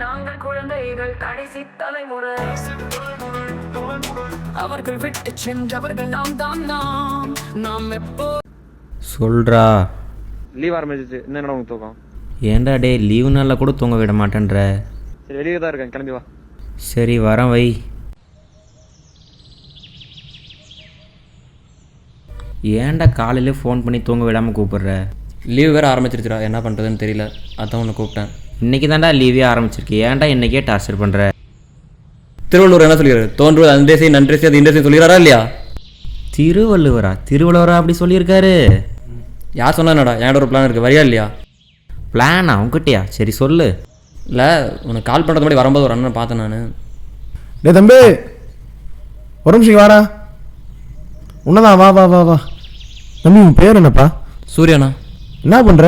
நாங்கள் குழந்தைகள் கடைசி தலைமுறை அவர்கள் விட்டு சென்றவர்கள் நாம் எப்போ சொல்றா. லீவ் ஆரம்பிச்சிச்சு. என்ன உனக்கு தூக்கம்? ஏன்டா டே லீவு நாளில் கூட தூங்க விட மாட்டேன்ற. சரி வெளியே தான் இருக்கேன், கிளம்பி வா. சரி வரேன் வை. ஏன்டா காலையிலே ஃபோன் பண்ணி தூங்க விடாமல் கூப்பிடுற? லீவ் வேறு ஆரம்பிச்சிருச்சுடா, என்ன பண்ணுறதுன்னு தெரியல, அதான் ஒன்று கூப்பிட்டேன். இன்றைக்கி தான்டா லீவே ஆரம்பிச்சிருக்கு, ஏன்டா இன்றைக்கே டார்ச்சர் பண்ணுற? திருவள்ளுவர் என்ன சொல்லிடுறாரு? தோன்றுவது அன்றே செய் நன்றே செய் அது இன்றே செய் சொல்லிடுறாரா இல்லையா? திருவள்ளுவரா அப்படி சொல்லியிருக்காரு? யார் சொன்னா என்னடா? என்கிட்ட ஒரு பிளான் இருக்குது, வரியா இல்லையா? பிளானா உங்ககிட்டயா? சரி சொல்லு. இல்லை உனக்கு கால் பண்ணுறது மாதிரி வரும்போது ஒரு அண்ணன் பார்த்தேன் நான். டே தம்பி ஒரு நிமிஷம் வாடா. உன்னதான் வா வா வா வா. தம்பி உன் பேர் என்னப்பா? சூர்யாண்ணா. என்ன பண்ணுற?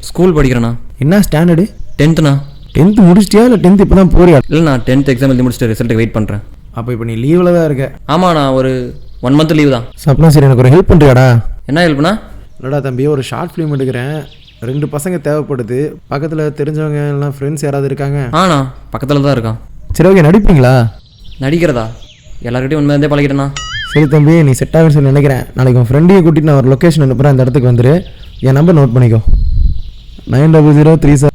ஸ்கூல் படிக்கிறேண்ணா. என்ன ஸ்டாண்டர்டு? 10th. 10th முடிச்சிட்டியா இல்லை 10th இப்போ தான் போறியா? இல்லைண்ணா 10th எக்ஸாம் எழுதி முடிச்சுட்டு ரிசல்ட்டுக்கு வெயிட் பண்ணுறேன். அப்போ இப்போ நீ லீவில் தான் இருக்க? ஆமாண்ணா, ஒரு 1 month லீவு தான். சப்னா சரி எனக்கு ஒரு ஹெல்ப் பண்ணுறியாடா? என்ன ஹெல்ப்ண்ணா? இல்லைடா தம்பி, ஒரு ஷார்ட் ஃபிலிம் எடுக்கிறேன், 2 பசங்க தேவைப்படுது, பக்கத்தில் தெரிஞ்சவங்க எல்லாம் ஃப்ரெண்ட்ஸ் யாராவது இருக்காங்க? ஆண்ணா பக்கத்தில் தான் இருக்கான். சரி ஓகே, நடிப்பீங்களா? நடிக்கிறதா? எல்லாருக்கிட்டையும் உண்மையாக பழகிட்டேண்ணா. சரி தம்பி, நீ செட் ஆகுன்னு சொல்லி நினைக்கிறேன். நாளைக்கு உன் ஃப்ரெண்டையும் கூட்டிட்டு நான் ஒரு லொக்கேஷன் அனுப்புகிறேன், அந்த இடத்துக்கு வந்துரு. என் நம்பர் நோட் பண்ணிக்கோ, 9003.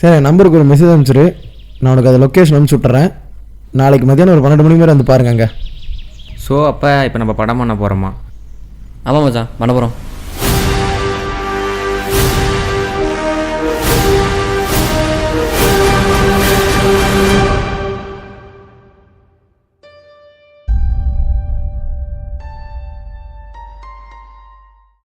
சரி நம்பருக்கு ஒரு மெசேஜ் அனுப்பிச்சிரு, நான் உனக்கு அதை லொக்கேஷன் அனுப்பிச்சி விட்டுறேன். நாளைக்கு மதியானம் ஒரு 12 மணி மேலே வந்து பாருங்க அங்கே. ஸோ அப்போ இப்போ நம்ம படம் பண்ண போகிறோமா? ஆமாம் மச்சான், பண்ண போகிறோம்.